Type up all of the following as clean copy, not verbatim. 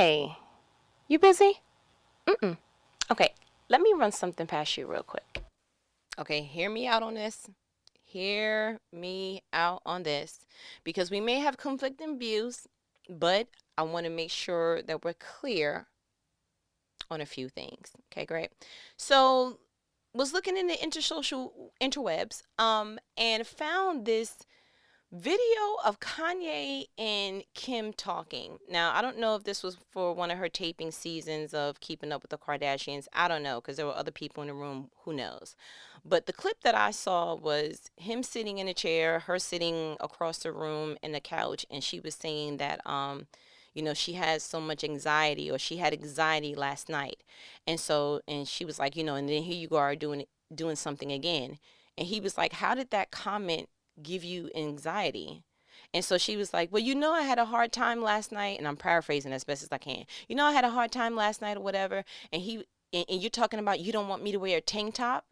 Hey, you busy? Mm-mm. Okay, let me run something past you real quick. Okay, hear me out on this. Hear me out on this. Because we may have conflicting views, but I want to make sure that we're clear on a few things. Okay, great. So, was looking in the intersocial interwebs and found this video of Kanye and Kim talking. Now, I don't know if this was for one of her taping seasons of Keeping Up with the Kardashians. I don't know because there were other people in the room. Who knows? But the clip that I saw was him sitting in a chair, her sitting across the room in the couch, and she was saying that she has so much anxiety, or she had anxiety last night. And she was like, and then here you are doing something again. And he was like, how did that comment give you anxiety? And so she was like, well, I had a hard time last night, and I'm paraphrasing as best as I can. I had a hard time last night or whatever. And you're talking about you don't want me to wear a tank top?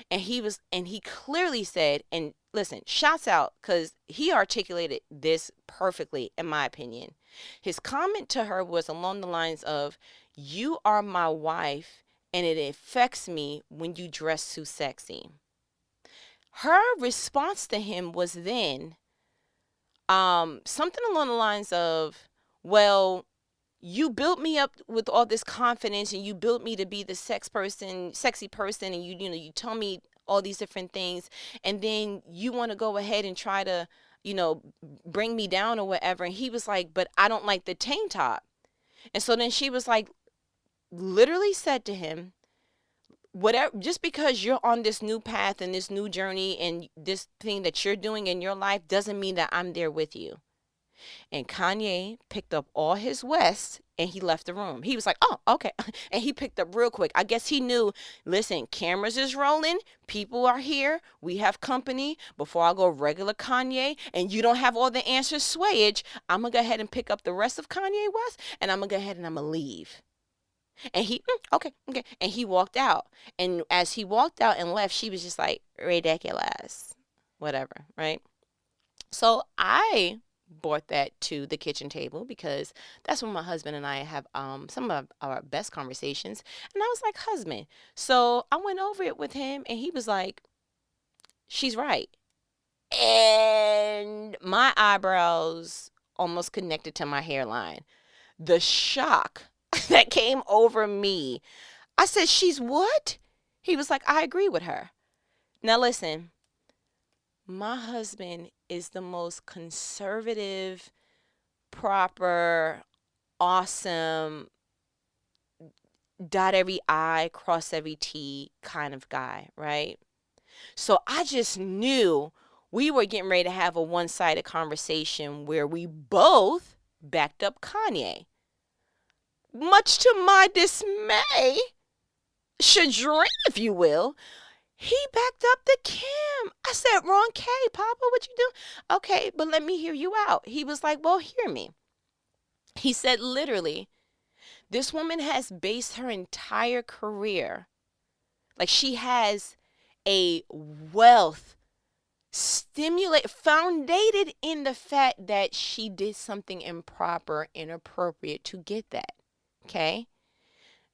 And he clearly said, and listen, shouts out, because he articulated this perfectly, in my opinion. His comment to her was along the lines of, you are my wife, and it affects me when you dress too sexy. Her response to him was then something along the lines of, well, you built me up with all this confidence, and you built me to be the sexy person, and you tell me all these different things, and then you want to go ahead and try to bring me down or whatever. And he was like, but I don't like the tank top. And so then she was like, literally said to him, whatever, just because you're on this new path and this new journey and this thing that you're doing in your life doesn't mean that I'm there with you. And Kanye picked up all his West and he left the room. He was like, oh, okay. And he picked up real quick. I guess he knew, listen, cameras is rolling. People are here. We have company. Before I go regular Kanye and you don't have all the answers swayage, I'm going to go ahead and pick up the rest of Kanye West, and I'm going to go ahead and I'm going to leave. And he, okay, okay. And he walked out. And as he walked out and left, she was just like, ridiculous. Whatever, right? So I brought that to the kitchen table because that's when my husband and I have some of our best conversations. And I was like, husband. So I went over it with him, and he was like, she's right. And my eyebrows almost connected to my hairline. The shock that came over me. I said, she's what? He was like, I agree with her. Now listen, my husband is the most conservative, proper, awesome, dot every I, cross every T kind of guy, right? So I just knew we were getting ready to have a one-sided conversation where we both backed up Kanye. Much to my dismay, chagrin, if you will, he backed up the Kim. I said, wrong K, Papa, what you do? Okay, but let me hear you out. He was like, well, hear me. He said, literally, this woman has based her entire career, like she has a wealth founded in the fact that she did something improper, inappropriate to get that. Okay?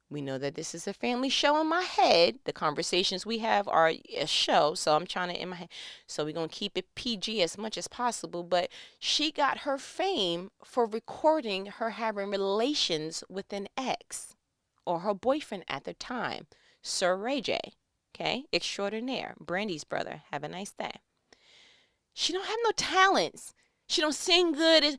We know that this is a family show in my head. The conversations we have are a show, so I'm trying to in my head. So we're going to keep it PG as much as possible. But she got her fame for recording her having relations with an ex, or her boyfriend at the time, Sir Ray J. Okay, extraordinaire, Brandy's brother. Have a nice day. She don't have no talents. She don't sing good.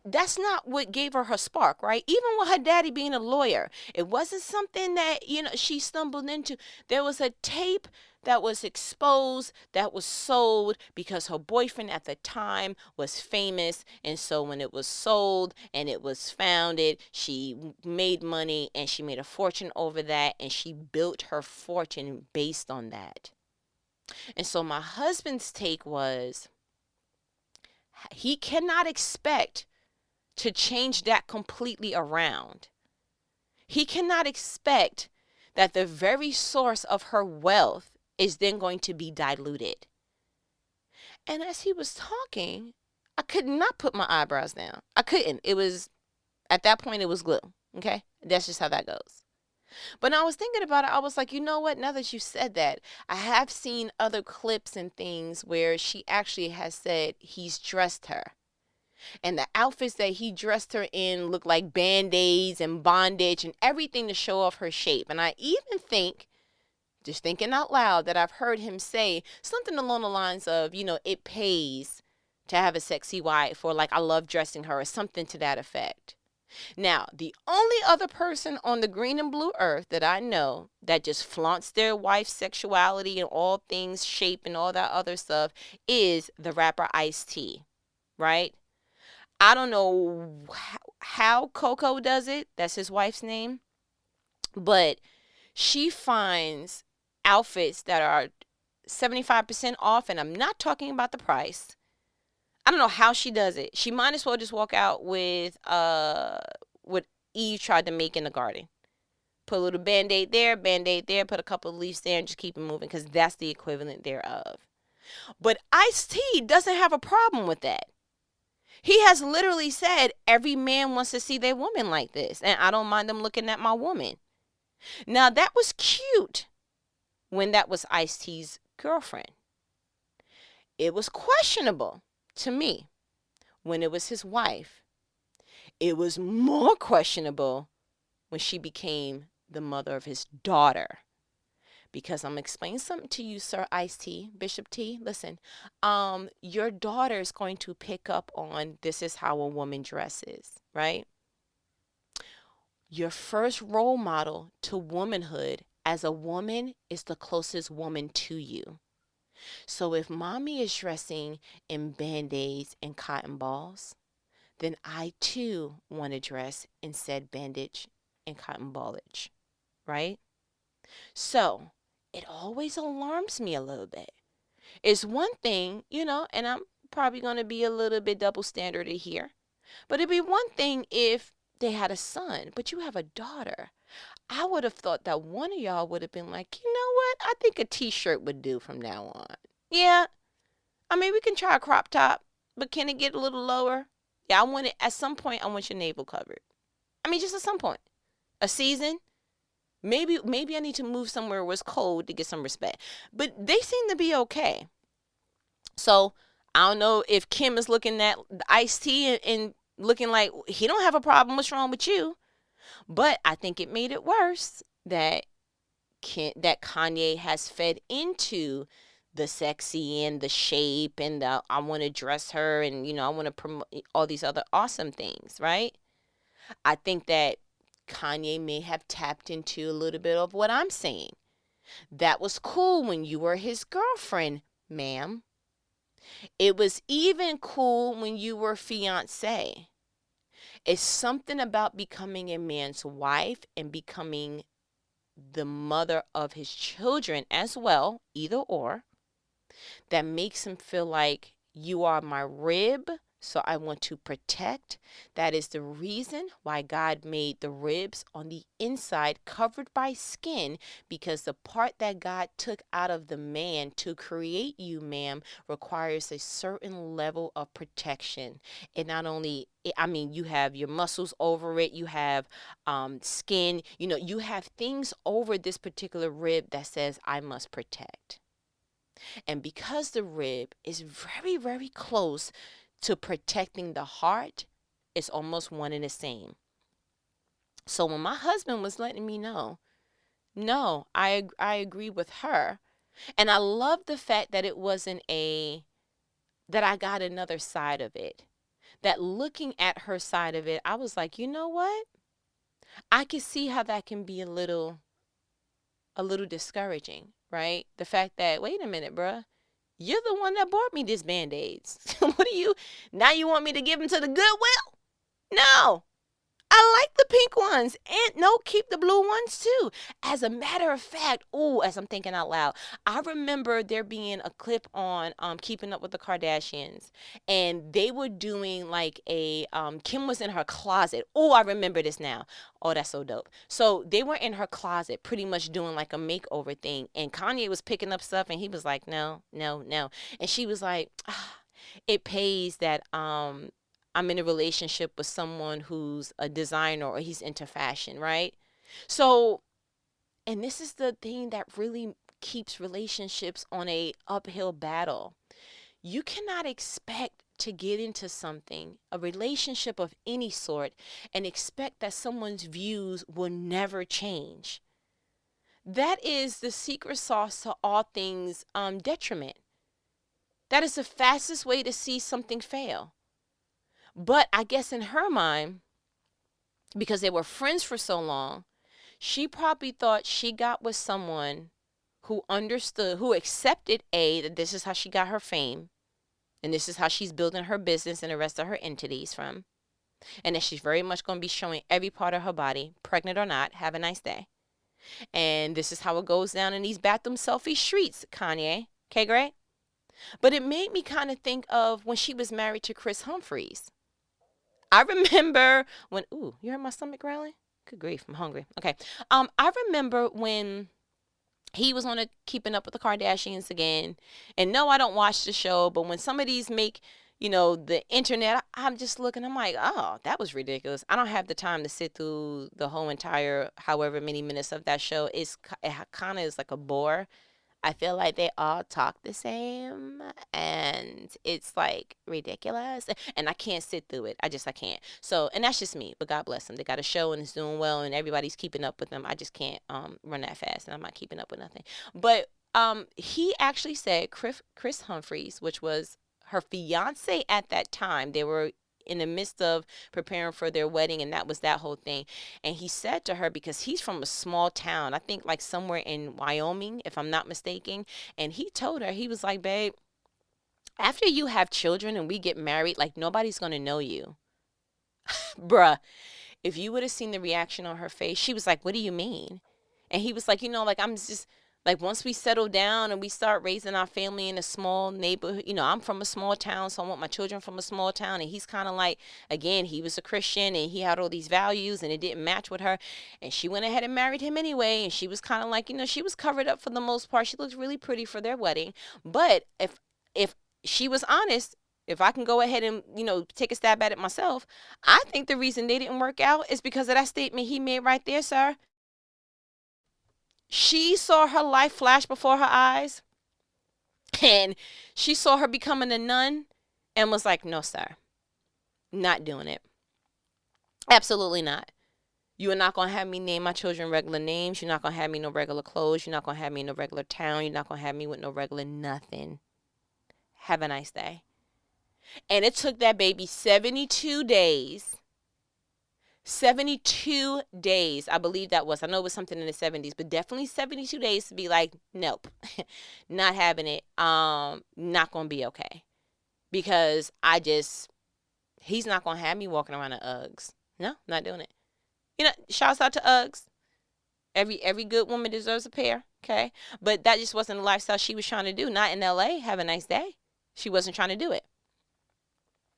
That's not what gave her spark, right? Even with her daddy being a lawyer, it wasn't something that, she stumbled into. There was a tape that was exposed, that was sold because her boyfriend at the time was famous. And so when it was sold and it was founded, she made money and she made a fortune over that. And she built her fortune based on that. And so my husband's take was, he cannot expect to change that completely around. He cannot expect that the very source of her wealth is then going to be diluted. And as he was talking, I could not put my eyebrows down. I couldn't. It was At that point, it was glue. Okay? That's just how that goes. But I was thinking about it. I was like, you know what? Now that you said that, I have seen other clips and things where she actually has said he's dressed her. And the outfits that he dressed her in look like band-aids and bondage and everything to show off her shape. And I even think, just thinking out loud, that I've heard him say something along the lines of, it pays to have a sexy wife, or like, I love dressing her, or something to that effect. Now, the only other person on the green and blue earth that I know that just flaunts their wife's sexuality and all things shape and all that other stuff is the rapper Ice-T, right? I don't know how Coco does it. That's his wife's name. But she finds outfits that are 75% off, and I'm not talking about the price. I don't know how she does it. She might as well just walk out with what Eve tried to make in the garden. Put a little band-aid there, put a couple of leaves there, and just keep it moving, because that's the equivalent thereof. But Ice-T doesn't have a problem with that. He has literally said every man wants to see their woman like this, and I don't mind them looking at my woman. Now, that was cute when that was Ice-T's girlfriend. It was questionable to me when it was his wife. It was more questionable when she became the mother of his daughter. Because I'm going to explain something to you, Sir Ice-T, Bishop T. Listen, your daughter is going to pick up on this is how a woman dresses, right? Your first role model to womanhood as a woman is the closest woman to you. So if mommy is dressing in band-aids and cotton balls, then I too want to dress in said bandage and cotton ballage, right? So it always alarms me a little bit. It's one thing, and I'm probably going to be a little bit double standarded here, but it'd be one thing if they had a son, but you have a daughter. I would have thought that one of y'all would have been like, you know what? I think a t-shirt would do from now on. Yeah, I mean, we can try a crop top, but can it get a little lower? Yeah, I want it, at some point, I want your navel covered. I mean, just at some point. A season, maybe I need to move somewhere where it's cold to get some respect. But they seem to be okay. So I don't know if Kim is looking at the Ice-T and looking like he don't have a problem. What's wrong with you? But I think it made it worse that Kanye has fed into the sexy and the shape and the I want to dress her and I want to promote all these other awesome things, right? I think that Kanye may have tapped into a little bit of what I'm saying. That was cool when you were his girlfriend, ma'am. It was even cool when you were fiancé. It's something about becoming a man's wife and becoming the mother of his children as well, either or, that makes him feel like you are my rib, so I want to protect. That is the reason why God made the ribs on the inside covered by skin, because the part that God took out of the man to create you, ma'am, requires a certain level of protection. It not only, you have your muscles over it, you have skin, you have things over this particular rib that says, I must protect. And because the rib is very, very close to protecting the heart, it's almost one and the same. So when my husband was letting me know, no, I agree with her. And I love the fact that it wasn't that I got another side of it. That looking at her side of it, I was like, you know what? I can see how that can be a little discouraging, right? The fact that, wait a minute, bruh. You're the one that bought me these Band-Aids. Now you want me to give them to the Goodwill? No. I like the pink ones. And no, keep the blue ones too. As a matter of fact, as I'm thinking out loud, I remember there being a clip on Keeping Up with the Kardashians. And they were doing like Kim was in her closet. I remember this now. Oh, that's so dope. So they were in her closet pretty much doing like a makeover thing. And Kanye was picking up stuff and he was like, no, no, no. And she was like, it pays that I'm in a relationship with someone who's a designer or he's into fashion, right? So, and this is the thing that really keeps relationships on a uphill battle. You cannot expect to get into something, a relationship of any sort, and expect that someone's views will never change. That is the secret sauce to all things detriment. That is the fastest way to see something fail. But I guess in her mind, because they were friends for so long, she probably thought she got with someone who understood, who accepted that this is how she got her fame, and this is how she's building her business and the rest of her entities from, and that she's very much going to be showing every part of her body, pregnant or not. Have a nice day. And this is how it goes down in these bathroom selfie streets, Kanye. Okay, great. But it made me kind of think of when she was married to Chris Humphries. I remember when, ooh, you heard my stomach growling? Good grief, I'm hungry. Okay. I remember when he was on a Keeping Up with the Kardashians again. And no, I don't watch the show, but when some of these make, the internet, I'm just looking, I'm like, oh, that was ridiculous. I don't have the time to sit through the whole entire however many minutes of that show. It kind of is like a bore. I feel like they all talk the same and it's like ridiculous and I can't sit through it. I can't. So, and that's just me, but God bless them. They got a show and it's doing well and everybody's keeping up with them. I just can't run that fast and I'm not keeping up with nothing. But he actually said Chris Humphries, which was her fiance at that time, they were in the midst of preparing for their wedding and that was that whole thing. And he said to her, because he's from a small town, I think like somewhere in Wyoming, if I'm not mistaken, and he told her, he was like, babe, after you have children and we get married, like nobody's going to know you. Bruh, if you would have seen the reaction on her face, she was like, what do you mean? And he was like, like, I'm just like, once we settle down and we start raising our family in a small neighborhood, I'm from a small town, so I want my children from a small town. And he's kind of like, again, he was a Christian and he had all these values and it didn't match with her. And she went ahead and married him anyway. And she was kind of like, she was covered up for the most part. She looked really pretty for their wedding. But if she was honest, if I can go ahead and, take a stab at it myself, I think the reason they didn't work out is because of that statement he made right there, sir. She saw her life flash before her eyes and she saw her becoming a nun and was like, no, sir, not doing it. Absolutely not. You are not going to have me name my children regular names. You're not going to have me no regular clothes. You're not going to have me in no regular town. You're not going to have me with no regular nothing. Have a nice day. And it took that baby 72 days. 72 days, I believe that was. I know it was something in the 70s, but definitely 72 days to be like, nope, not having it. Not going to be okay. Because he's not going to have me walking around in Uggs. No, not doing it. Shouts out to Uggs. Every good woman deserves a pair, okay? But that just wasn't the lifestyle she was trying to do. Not in LA. Have a nice day. She wasn't trying to do it.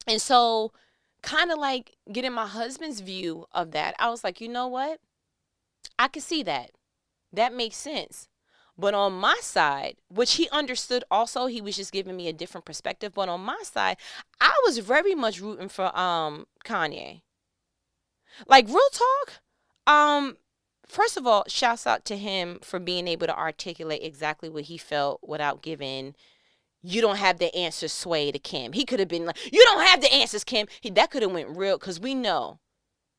And so, kind of like getting my husband's view of that, I was like, you know what? I can see that. That makes sense. But on my side, which he understood also, he was just giving me a different perspective. But on my side, I was very much rooting for Kanye. Like, real talk. First of all, shouts out to him for being able to articulate exactly what he felt without giving you don't have the answers sway to Kim. He could have been like, you don't have the answers, Kim. That could have went real, because we know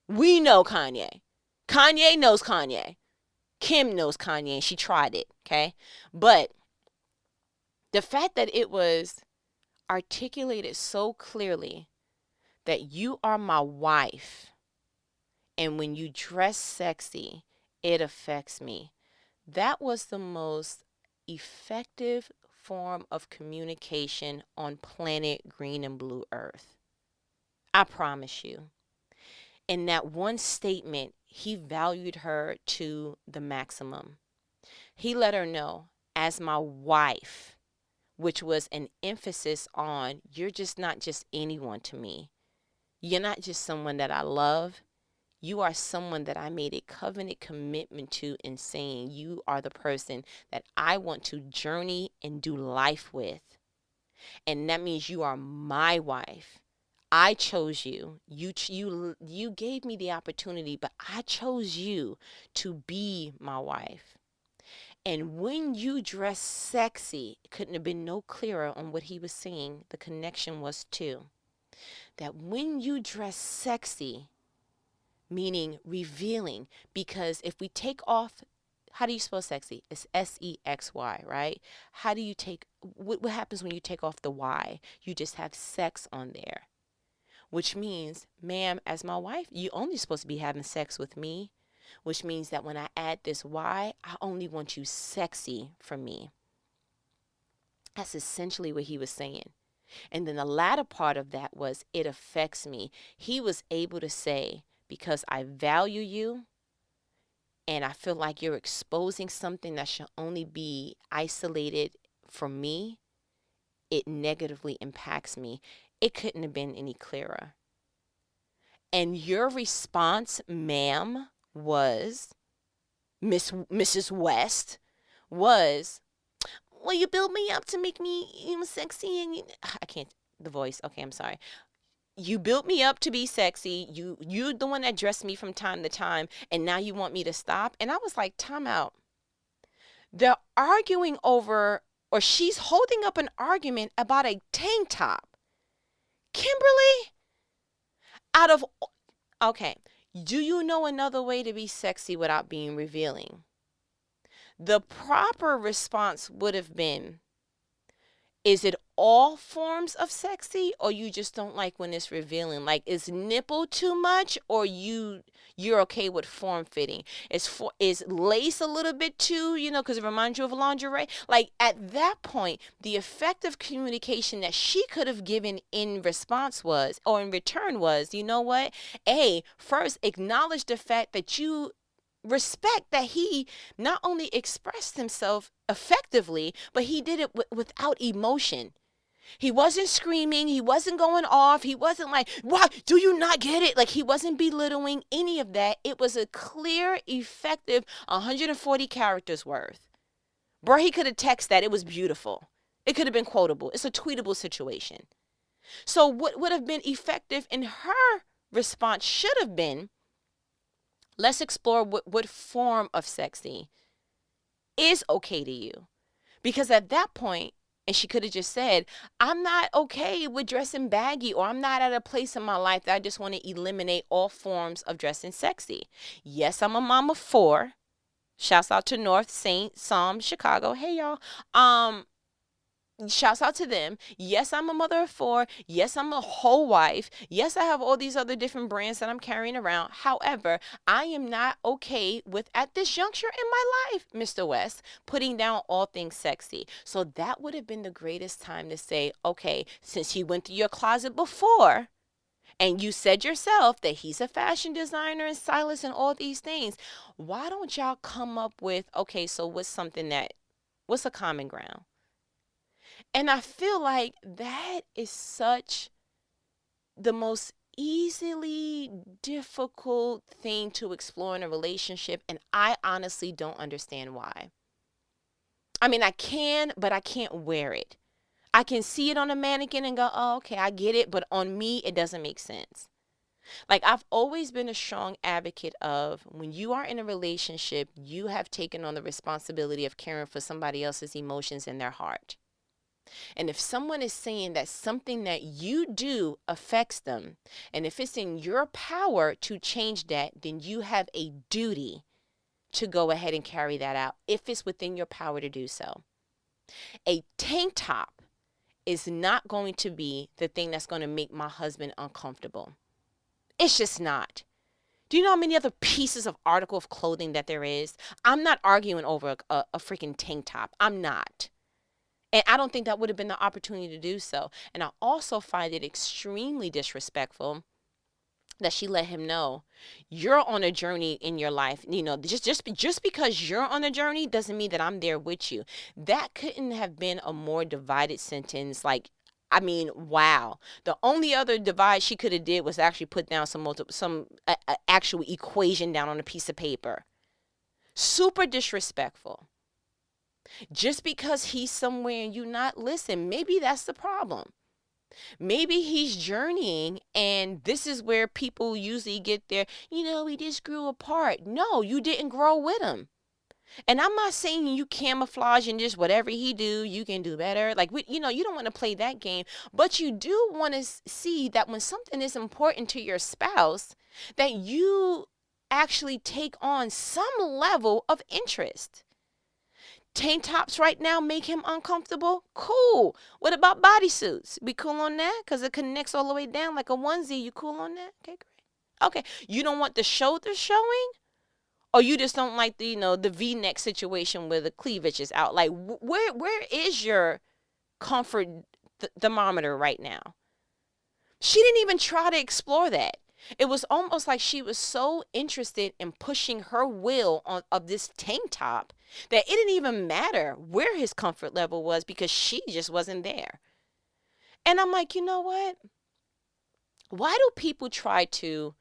Kanye. Kanye knows Kanye. Kim knows Kanye, and she tried it, okay? But the fact that it was articulated so clearly that you are my wife, and when you dress sexy, it affects me. That was the most effective form of communication on planet green and blue earth. I promise you. In that one statement, he valued her to the maximum. He let her know, as my wife, which was an emphasis on, you're just not just anyone to me. You're not just someone that I love. You are someone that I made a covenant commitment to, in saying you are the person that I want to journey and do life with. And that means you are my wife. I chose you. You gave me the opportunity, but I chose you to be my wife. And when you dress sexy, it couldn't have been no clearer on what he was saying. The connection was too. That when you dress sexy, meaning revealing, because if we take off, how do you spell sexy? It's SEXY, right? How do you take, what happens when you take off the Y? You just have sex on there, which means, ma'am, as my wife, you only supposed to be having sex with me, which means that when I add this Y, I only want you sexy for me. That's essentially what he was saying. And then the latter part of that was, it affects me. He was able to say, because I value you and I feel like you're exposing something that should only be isolated from me, it negatively impacts me. It couldn't have been any clearer. And your response, ma'am, was, Mrs. West, was, well, you build me up to make me sexy, and I can't, the voice. Okay, I'm sorry. You built me up to be sexy. You're the one that dressed me from time to time, and now you want me to stop. And I was like, time out. They're arguing over, or she's holding up an argument about a tank top. Kimberly, out of, okay, do you know another way to be sexy without being revealing? The proper response would have been, is it all forms of sexy, or you just don't like when it's revealing? Like, is nipple too much, or you're okay with form fitting? Is lace a little bit too, because it reminds you of lingerie? Like, at that point, the effective communication that she could have given in response was, or in return was, you know what? First acknowledge the fact that you respect that he not only expressed himself effectively, but he did it without emotion. He wasn't screaming. He wasn't going off. He wasn't like, what? Do you not get it? Like, he wasn't belittling any of that. It was a clear, effective 140 characters worth. Bro, he could have texted that. It was beautiful. It could have been quotable. It's a tweetable situation. So what would have been effective in her response should have been, let's explore what form of sexy is okay to you. Because at that point, and she could have just said, I'm not okay with dressing baggy, or I'm not at a place in my life that I just want to eliminate all forms of dressing sexy. Yes, I'm a mom of 4. Shouts out to North St. Psalm, Chicago. Hey, y'all. Shouts out to them. Yes, I'm a mother of 4. Yes, I'm a whole wife. Yes, I have all these other different brands that I'm carrying around. However, I am not okay with, at this juncture in my life, Mr. West, putting down all things sexy. So that would have been the greatest time to say, okay, since he went to your closet before, and you said yourself that he's a fashion designer and stylist and all these things, why don't y'all come up with, okay, so what's a common ground? And I feel like that is such the most easily difficult thing to explore in a relationship. And I honestly don't understand why. I mean, I can, but I can't wear it. I can see it on a mannequin and go, oh, okay, I get it. But on me, it doesn't make sense. Like, I've always been a strong advocate of, when you are in a relationship, you have taken on the responsibility of caring for somebody else's emotions in their heart. And if someone is saying that something that you do affects them, and if it's in your power to change that, then you have a duty to go ahead and carry that out if it's within your power to do so. A tank top is not going to be the thing that's going to make my husband uncomfortable. It's just not. Do you know how many other pieces of article of clothing that there is? I'm not arguing over a freaking tank top. I'm not. And I don't think that would have been the opportunity to do so. And I also find it extremely disrespectful that she let him know, you're on a journey in your life. Just because you're on a journey doesn't mean that I'm there with you. That couldn't have been a more divided sentence. Like, I mean, wow. The only other divide she could have did was actually put down some actual equation down on a piece of paper. Super disrespectful. Just because he's somewhere and you not, listen, maybe that's the problem. Maybe he's journeying, and this is where people usually get their, we just grew apart. No, you didn't grow with him. And I'm not saying you camouflage and just whatever he do, you can do better. Like, you don't want to play that game, but you do want to see that when something is important to your spouse, that you actually take on some level of interest. Tank tops right now make him uncomfortable? Cool. What about bodysuits? We cool on that? Because it connects all the way down like a onesie. You cool on that? Okay, great. Okay. You don't want the shoulders showing? Or you just don't like the, the V-neck situation where the cleavage is out? Like, where is your comfort thermometer right now? She didn't even try to explore that. It was almost like she was so interested in pushing her will of this tank top that it didn't even matter where his comfort level was because she just wasn't there. And I'm like, you know what? Why do people try to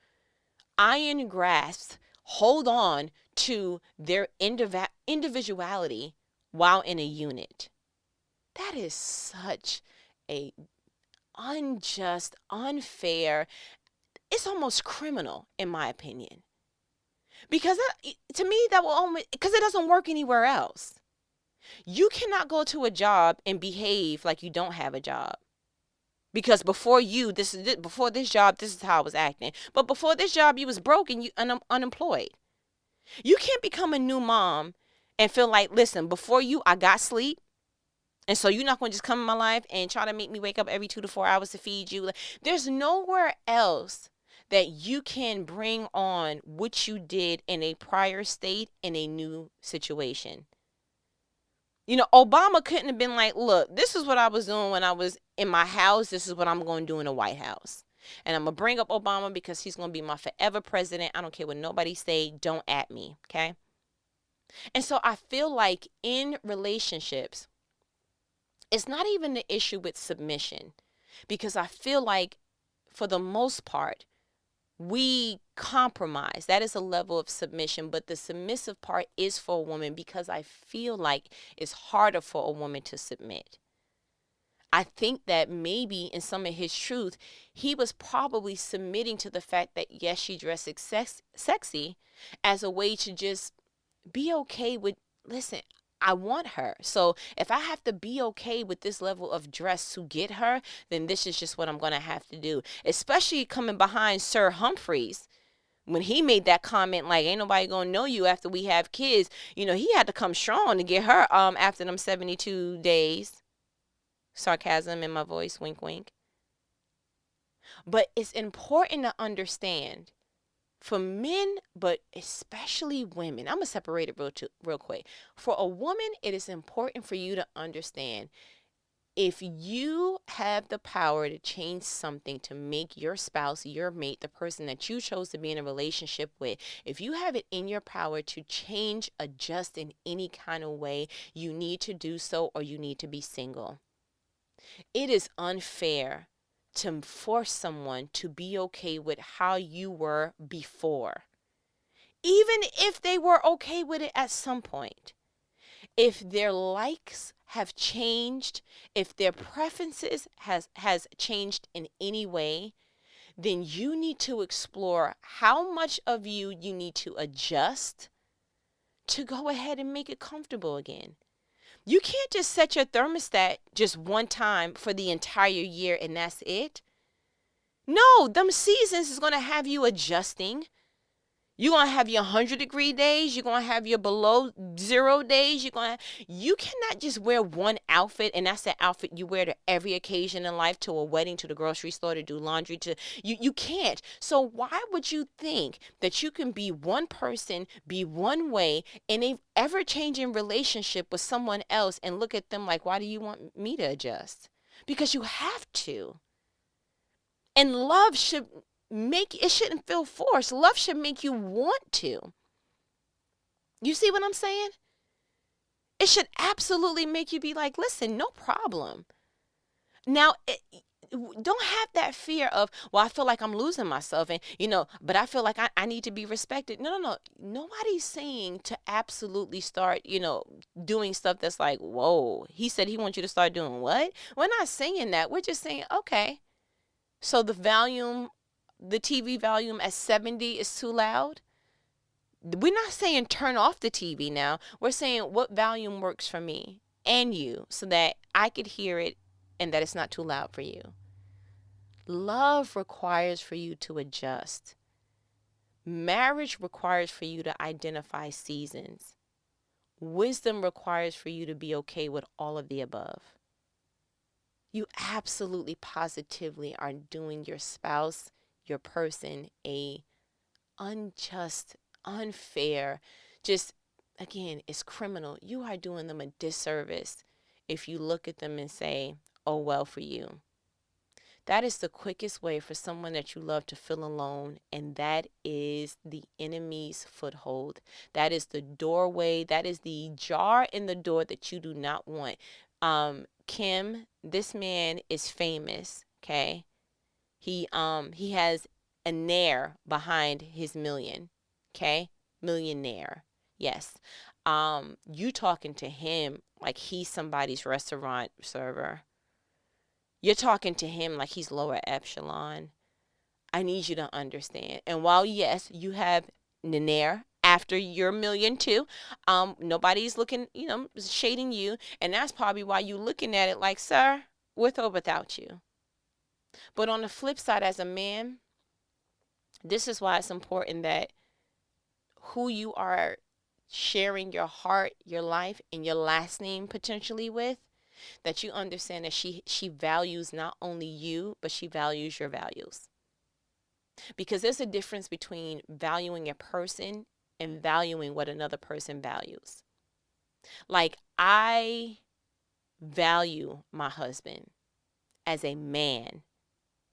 iron grasp, hold on to their individuality while in a unit? That is such a unjust, unfair, it's almost criminal in my opinion. Because to me, that will almost, because it doesn't work anywhere else. You cannot go to a job and behave like you don't have a job. Because before this job, this is how I was acting. But before this job, you was broke and you unemployed. You can't become a new mom and feel like, listen, before you, I got sleep. And so you're not going to just come in my life and try to make me wake up every 2 to 4 hours to feed you. There's nowhere else that you can bring on what you did in a prior state in a new situation. Obama couldn't have been like, look, this is what I was doing when I was in my house. This is what I'm going to do in the White House. And I'm going to bring up Obama because he's going to be my forever president. I don't care what nobody say. Don't at me. Okay. And so I feel like in relationships, it's not even the issue with submission, because I feel like for the most part, we compromise. That is a level of submission, but the submissive part is for a woman because I feel like it's harder for a woman to submit. I think that maybe in some of his truth, he was probably submitting to the fact that, yes, she dressed sexy as a way to just be okay with, listen, I want her. So if I have to be okay with this level of dress to get her, then this is just what I'm going to have to do. Especially coming behind Sir Humphreys. When he made that comment, like, ain't nobody going to know you after we have kids. He had to come strong to get her after them 72 days. Sarcasm in my voice, wink, wink. But it's important to understand for men, but especially women, I'm going to separate it real quick. For a woman, it is important for you to understand if you have the power to change something to make your spouse, your mate, the person that you chose to be in a relationship with, if you have it in your power to change, adjust in any kind of way, you need to do so, or you need to be single. It is unfair to force someone to be okay with how you were before, even if they were okay with it at some point. If their likes have changed, if their preferences has changed in any way, then you need to explore how much of you need to adjust to go ahead and make it comfortable again. You can't just set your thermostat just one time for the entire year and that's it. No, them seasons is going to have you adjusting. You're going to have your 100-degree days. You're going to have your below zero days. You cannot just wear one outfit and that's the outfit you wear to every occasion in life, to a wedding, to the grocery store, to do laundry. You can't. So why would you think that you can be one person, be one way in a ever-changing relationship with someone else and look at them like, why do you want me to adjust? Because you have to. And love shouldn't feel forced. Love should make you want to. You see what I'm saying? It should absolutely make you be like, listen, no problem. Now, don't have that fear of, well, I feel like I'm losing myself, and but I feel like I need to be respected. No, no, no. Nobody's saying to absolutely start, doing stuff that's like, whoa, he said he wants you to start doing what? We're not saying that. We're just saying, okay, so the TV volume at 70 is too loud. We're not saying turn off the TV now. We're saying what volume works for me and you so that I could hear it and that it's not too loud for you. Love requires for you to adjust. Marriage requires for you to identify seasons. Wisdom requires for you to be okay with all of the above. You absolutely positively are doing your spouse, your person, a unjust, unfair, just again, it's criminal. You are doing them a disservice if you look at them and say, oh, well, for you. That is the quickest way for someone that you love to feel alone, and that is the enemy's foothold. That is the doorway. That is the jar in the door that you do not want. Kim, this man is famous, okay? He has a nair behind his million, okay? Millionaire. Yes. You talking to him like he's somebody's restaurant server. You're talking to him like he's lower echelon. I need you to understand. And while, yes, you have Nair after your million too, nobody's looking, shading you. And that's probably why you looking at it like, sir, with or without you. But on the flip side, as a man, this is why it's important that who you are sharing your heart, your life, and your last name potentially with, that you understand that she values not only you, but she values your values. Because there's a difference between valuing a person and valuing what another person values. Like, I value my husband as a man,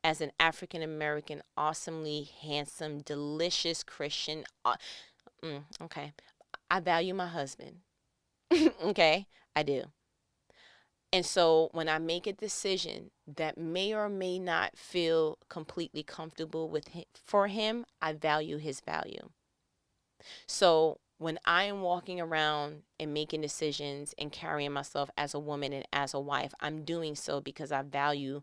as an African American, awesomely handsome, delicious Christian. Okay. I value my husband. Okay. I do. And so when I make a decision that may or may not feel completely comfortable with him, for him, I value his value. So when I am walking around and making decisions and carrying myself as a woman and as a wife, I'm doing so because I value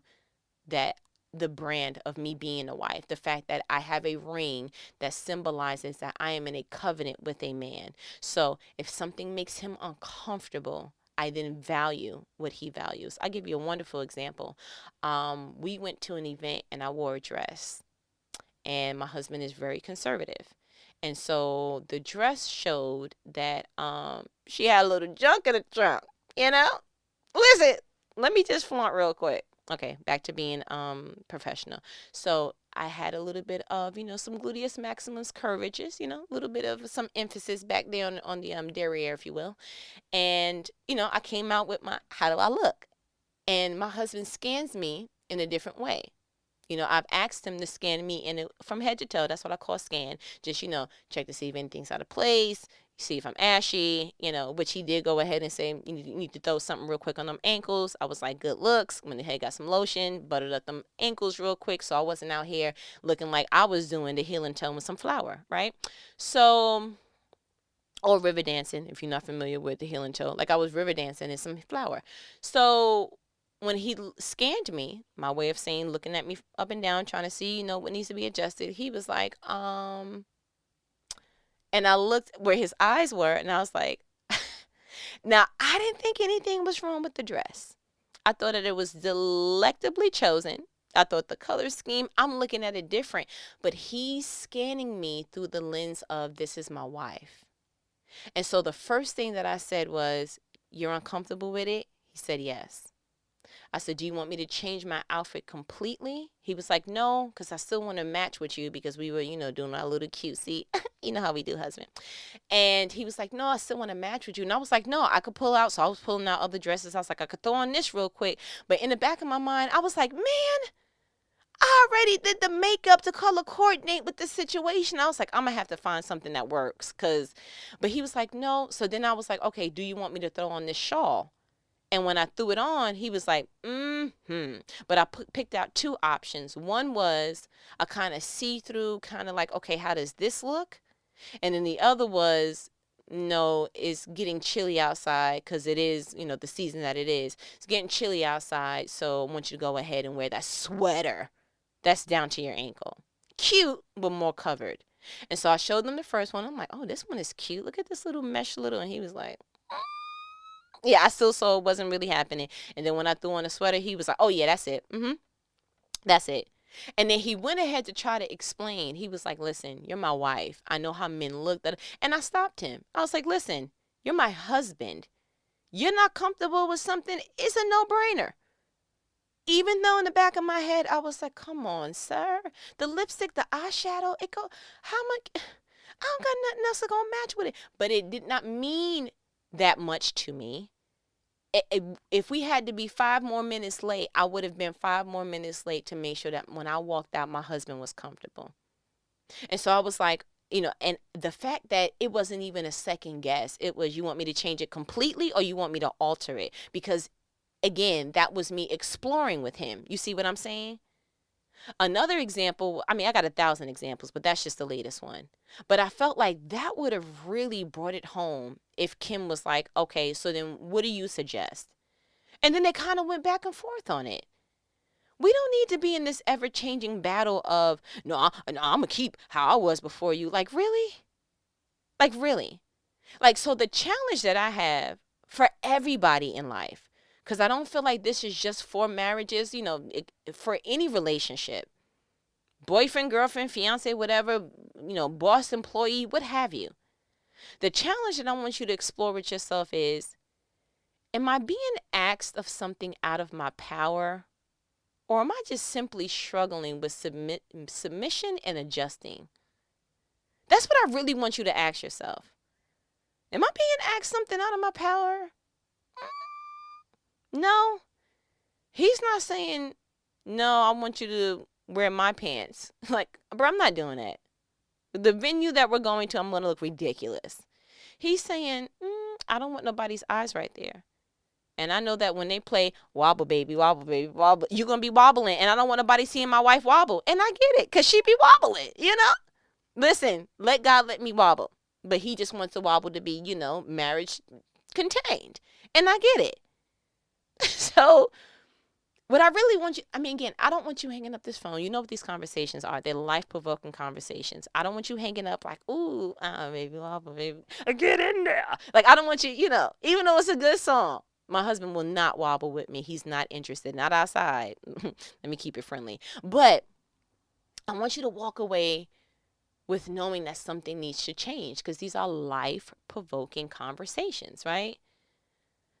that the brand of me being a wife, the fact that I have a ring that symbolizes that I am in a covenant with a man. So if something makes him uncomfortable, I then value what he values. I'll give you a wonderful example. We went to an event and I wore a dress, and my husband is very conservative. And so the dress showed that she had a little junk in the trunk, you know? Listen, let me just flaunt real quick. Okay, back to being professional. So I had a little bit of, some gluteus maximus curvages, a little bit of some emphasis back there on the derriere, if you will. And, I came out with how do I look? And my husband scans me in a different way. I've asked him to scan me from head to toe. That's what I call scan. Just, check to see if anything's out of place, see if I'm ashy, which he did go ahead and say, you need to throw something real quick on them ankles. I was like, good looks. Went ahead, got some lotion, buttered up them ankles real quick so I wasn't out here looking like I was doing the heel and toe with some flour, right? So, or river dancing, if you're not familiar with the heel and toe. Like, I was river dancing in some flour. So when he scanned me, my way of saying, looking at me up and down, trying to see, what needs to be adjusted, he was like, and I looked where his eyes were, and I was like, now, I didn't think anything was wrong with the dress. I thought that it was delectably chosen. I thought the color scheme, I'm looking at it different. But he's scanning me through the lens of, this is my wife. And so the first thing that I said was, you're uncomfortable with it? He said, yes. I said, do you want me to change my outfit completely? He was like, no, because I still want to match with you because we were, doing our little cutesy. You know how we do, husband. And he was like, no, I still want to match with you. And I was like, no, I could pull out. So I was pulling out other dresses. I was like, I could throw on this real quick. But in the back of my mind, I was like, man, I already did the makeup to color coordinate with the situation. I was like, I'm going to have to find something that works. But he was like, no. So then I was like, okay, do you want me to throw on this shawl? And when I threw it on, he was like, mm-hmm. But I picked out two options. One was a kind of see-through, kind of like, okay, how does this look? And then the other was, no, it's getting chilly outside because it is, the season that it is. It's getting chilly outside, so I want you to go ahead and wear that sweater that's down to your ankle. Cute, but more covered. And so I showed them the first one. I'm like, oh, this one is cute. Look at this little mesh little. And he was like, yeah, I still saw it wasn't really happening. And then when I threw on the sweater, he was like, oh, yeah, that's it. That's it. And then he went ahead to try to explain. He was like, listen, you're my wife. I know how men look. And I stopped him. I was like, listen, you're my husband. You're not comfortable with something. It's a no-brainer. Even though in the back of my head, I was like, come on, sir. The lipstick, the eyeshadow, how much? I don't got nothing else to go match with it. But it did not mean that much to me. If we had to be 5 more minutes late, I would have been 5 more minutes late to make sure that when I walked out, my husband was comfortable. And so I was like, and the fact that it wasn't even a second guess, it was, you want me to change it completely or you want me to alter it? Because again, that was me exploring with him. You see what I'm saying? Another example, I mean, I got 1,000 examples, but that's just the latest one. But I felt like that would have really brought it home if Kim was like, okay, so then what do you suggest? And then they kind of went back and forth on it. We don't need to be in this ever-changing battle of, no, I'm going to keep how I was before you. Like, really? Like, really? Like, so the challenge that I have for everybody in life, because I don't feel like this is just for marriages, for any relationship, boyfriend, girlfriend, fiance, whatever, boss, employee, what have you. The challenge that I want you to explore with yourself is, am I being asked of something out of my power? Or am I just simply struggling with submission and adjusting? That's what I really want you to ask yourself. Am I being asked something out of my power? No. He's not saying, no, I want you to wear my pants. Like, bro, I'm not doing that. The venue that we're going to, I'm going to look ridiculous. He's saying, I don't want nobody's eyes right there. And I know that when they play wobble, baby, wobble, you're going to be wobbling. And I don't want nobody seeing my wife wobble. And I get it, because she be wobbling, Listen, let God let me wobble. But he just wants the wobble to be, marriage contained. And I get it. So what I really want you, again, I don't want you hanging up this phone. You know what these conversations are. They're life-provoking conversations. I don't want you hanging up like, ooh, baby, wobble, baby. Get in there. Like, I don't want you, even though it's a good song. My husband will not wobble with me. He's not interested. Not outside. Let me keep it friendly. But I want you to walk away with knowing that something needs to change, because these are life-provoking conversations, right?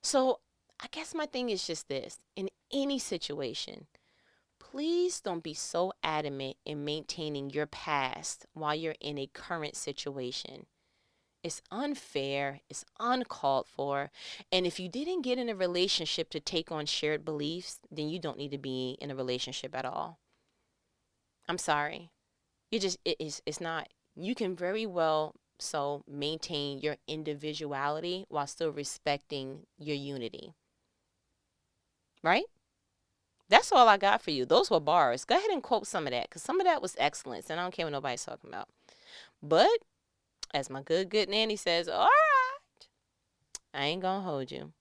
So I guess my thing is just this. In any situation, please don't be so adamant in maintaining your past while you're in a current situation. It's unfair. It's uncalled for. And if you didn't get in a relationship to take on shared beliefs, then you don't need to be in a relationship at all. I'm sorry. It's not. You can very well so maintain your individuality while still respecting your unity. Right? That's all I got for you. Those were bars. Go ahead and quote some of that, because some of that was excellence, and I don't care what nobody's talking about. But as my good Nanny says, all right, I ain't gonna hold you.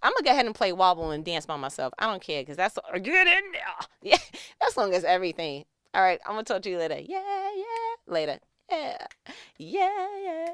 I'm gonna go ahead and play wobble and dance by myself. I don't care, because that's get in there. Yeah, that song is everything. All right, I'm gonna talk to you later. Yeah, later. Yeah.